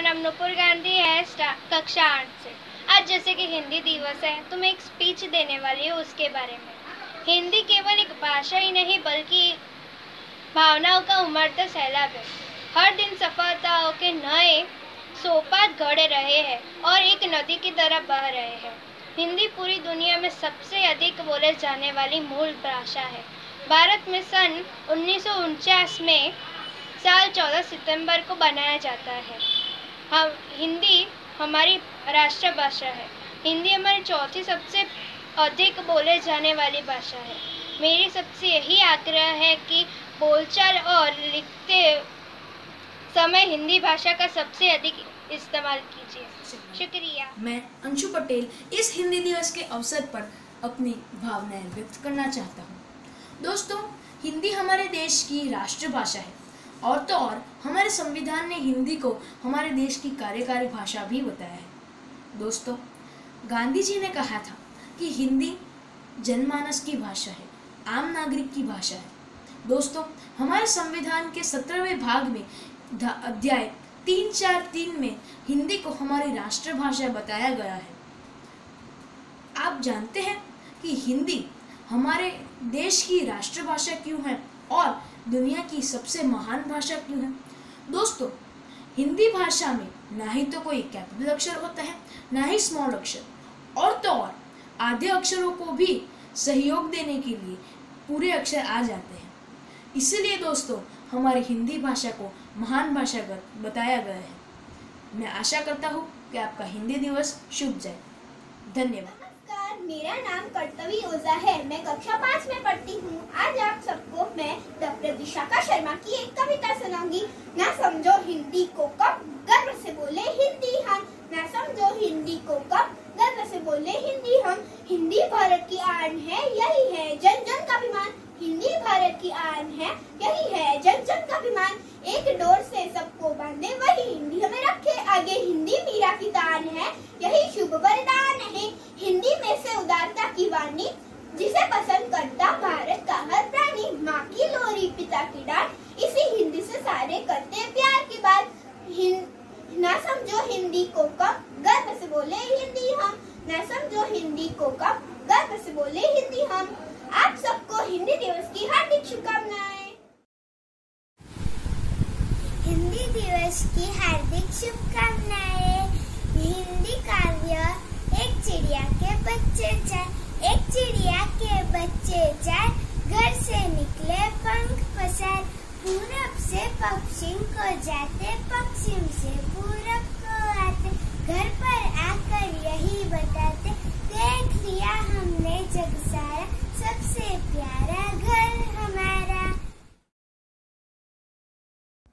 नाम नुपुर गांधी है, कक्षा 8 से। आज जैसे कि हिंदी दिवस है तो मैं एक स्पीच देने वाली हूँ उसके बारे में। हिंदी केवल एक भाषा ही नहीं बल्कि भावनाओं का उमड़ता सैलाब है। हर दिन सफलताओं के नए सोपान गढ़ रहे हैं और एक नदी की तरह बह रहे हैं। हिंदी पूरी दुनिया में सबसे अधिक बोले जाने वाली मूल भाषा है। भारत में सन 1949 में साल 14 सितंबर को बनाया जाता है। हिंदी हमारी राष्ट्रभाषा है। हिंदी हमारी चौथी सबसे अधिक बोले जाने वाली भाषा है। मेरी सबसे यही आग्रह है कि बोलचाल और लिखते समय हिंदी भाषा का सबसे अधिक इस्तेमाल कीजिए। शुक्रिया। मैं अंशु पटेल इस हिंदी दिवस के अवसर पर अपनी भावनाएं व्यक्त करना चाहता हूँ। दोस्तों, हिंदी हमारे देश की राष्ट्रभाषा है और तो और हमारे संविधान ने हिंदी को हमारे देश की कार्यकारी भाषा भी बताया है। दोस्तों, गांधी जी ने कहा था कि हिंदी जनमानस की भाषा है, आम नागरिक की भाषा है। दोस्तों, हमारे संविधान के 17वें भाग में अध्याय 343 में हिंदी को हमारी राष्ट्रभाषा बताया गया है। आप जानते हैं कि हिंदी हमारे देश की राष्ट्रभाषा क्यों है और दुनिया की सबसे महान भाषा क्यों है? दोस्तों, हिंदी भाषा में ना ही तो कोई कैपिटल अक्षर होता है, ना ही स्मॉल अक्षर, और तो और आधे अक्षरों को भी सहयोग देने के लिए पूरे अक्षर आ जाते हैं। इसीलिए दोस्तों, हमारी हिंदी भाषा को महान भाषा बताया गया है। मैं आशा करता हूँ कि आपका हिंदी दिवस शुभ जाए। धन्यवाद। मेरा नाम कर्तवी ओझा है। मैं कक्षा 5 में पढ़ती हूँ। आज आप सबको मैं डॉक्टर विशाखा शर्मा की एक कविता सुनाऊंगी। ना समझो हिंदी को कब, गर्व से बोले हिंदी हम। ना समझो हिंदी को कब, गर्व से बोले हिंदी हम। हिंदी भारत की आन है, यही है जन जन का अभिमान। हिंदी भारत की आन है, यही है जन जन का अभिमान। एक डोर से सबको बांधे वही हिंदी हमें रखे आगे। हिंदी मीरा की तान है, यही शुभ वरदान है। हिंदी में से उदारता की वाणी, जिसे पसंद करता भारत का हर प्राणी। माँ की लोरी, पिता की डांट, इसी हिंदी से सारे करते प्यार की बात। ना समझो हिंदी को कब, गर्व से बोले हिंदी हम। ना समझो हिंदी को कब, गर्व से बोले हिंदी हम। आप सबको हिंदी दिवस की हार्दिक शुभकामनाएं। हिंदी दिवस की हार्दिक शुभकामनाएं। हिंदी काव्य एक चिड़िया के बच्चे चार। एक चिड़िया के बच्चे चार, घर से निकले पंख पसार। पूरब से पश्चिम को जाते, पश्चिम से पूरब को आते। घर पर आकर यही बताते, देख लिया हमने जग सारा, सबसे प्यारा घर हमारा।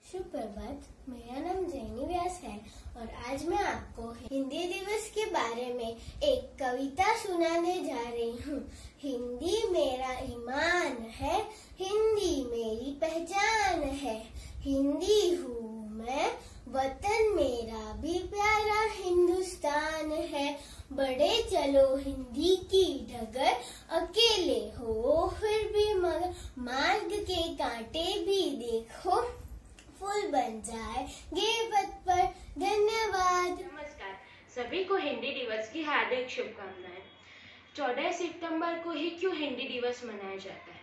सुप्रभात, मेरा नाम जैनी व्यास है और आज मैं आपको हिंदी दिवस के बारे में एक कविता सुनाने जा रही हूँ। हिंदी मेरा ईमान है, हिंदी मेरी पहचान है। हिंदी हूँ मैं, वतन मेरा भी प्यारा हिंदुस्तान है। बड़े चलो हिंदी की डगर, अकेले हो फिर भी मगर। मार्ग के कांटे भी देखो, फूल बन जाएंगे पथ पर। धन्यवाद। नमस्कार, सभी को हिंदी दिवस की हार्दिक शुभकामनाएं। 14 सितंबर को ही क्यों हिंदी दिवस मनाया जाता है?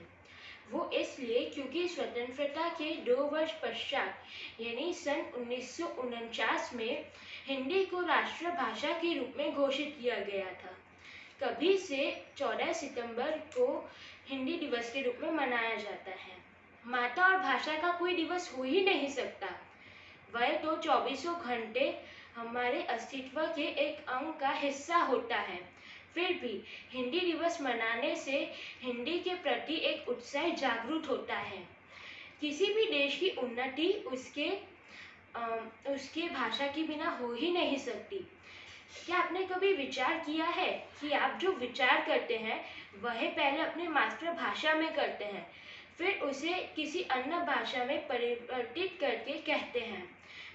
वो इसलिए क्योंकि स्वतंत्रता के 2 वर्ष पश्चात यानी सन 1949 में हिंदी को राष्ट्रभाषा के रूप में घोषित किया गया था। कभी से 14 सितंबर को हिंदी दिवस के रूप में मनाया जाता है। माता और भाषा का कोई दिवस हो ही नहीं सकता। वह तो 24 घंटे हमारे अस्तित्व के एक अंग का हिस्सा होता है। फिर भी हिंदी दिवस मनाने से हिंदी के प्रति एक उत्साह जागृत होता है। किसी भी देश की उन्नति उसके भाषा के बिना हो ही नहीं सकती। क्या आपने कभी विचार किया है कि आप जो विचार करते हैं वह पहले अपनी मातृभाषा में करते हैं, फिर उसे किसी अन्य भाषा में परिवर्तित करके कहते हैं।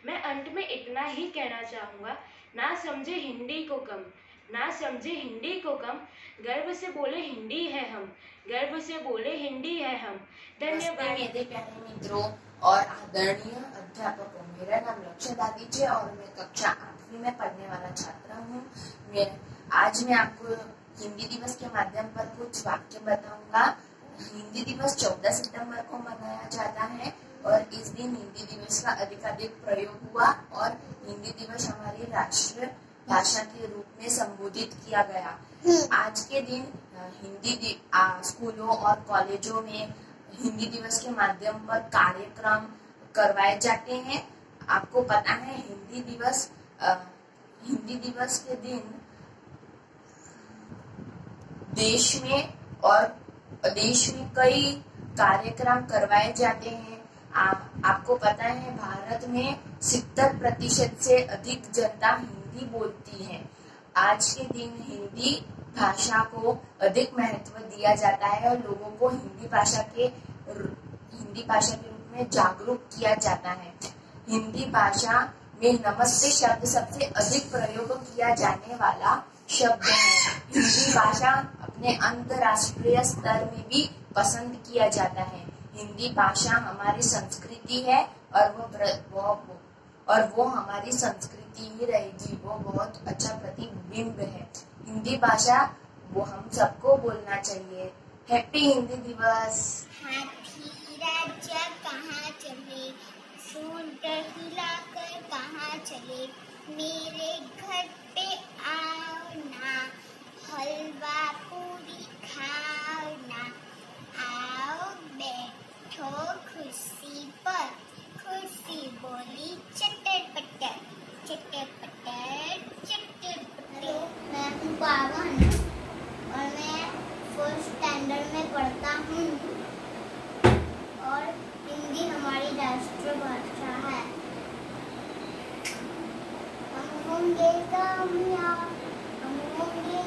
मैं अंत में इतना ही कहना चाहूँगा, ना समझे हिंदी को कम, ना समझे हिंदी को कम, गर्व से बोले हिंदी है हम, गर्व से बोले हिंदी है हम। धन्यवाद मेरे प्यारे मित्रों और आदरणीय अध्यापकों, मेरा नाम लक्ष्य दादी है और मैं कक्षा 8वीं में पढ़ने वाला छात्र हूँ। आज मैं आपको हिंदी दिवस के माध्यम पर कुछ वाक्य बताऊंगा। हिंदी दिवस 14 सितंबर को मनाया जाता है और इस दिन हिंदी दिवस का अधिकाधिक प्रयोग हुआ और हिंदी दिवस हमारी राष्ट्रीय भाषा के रूप में संबोधित किया गया। आज के दिन स्कूलों और कॉलेजों में हिंदी दिवस के माध्यम पर कार्यक्रम करवाए जाते हैं। आपको पता है हिंदी दिवस के दिन देश में कई कार्यक्रम करवाए जाते हैं। आपको पता है भारत में 70% से अधिक जनता हिंदी बोलती है। आज के दिन हिंदी भाषा को अधिक महत्व दिया जाता है और लोगों को हिंदी भाषा के रूप में जागरूक किया जाता है। हिंदी भाषा में नमस्ते शब्द सबसे अधिक प्रयोग किया जाने वाला शब्द है। हिंदी भाषा अपने अंतर्राष्ट्रीय स्तर में भी पसंद किया जाता है। हिंदी भाषा हमारी संस्कृति है और वो हमारी संस्कृति ही रहेगी। वो बहुत अच्छा प्रतिबिंब है। हिंदी भाषा वो हम सबको बोलना चाहिए। हैप्पी हिंदी दिवस। हाथी राजा कहाँ चले, सूंड हिलाकर कहाँ चले, मेरे घर पे आओ ना, हलवा पूरी खाओ ना, आओ बैठो कुर्सी पर, कुर्सी बोली चटर पटर, चटर पटर, चटर पटर। मैं हूँ पावन और मैं 4th स्टैंडर्ड में पढ़ता हूँ और हिंदी हमारी राष्ट्रभाषा है। हम होंगे कामयाब, हम होंगे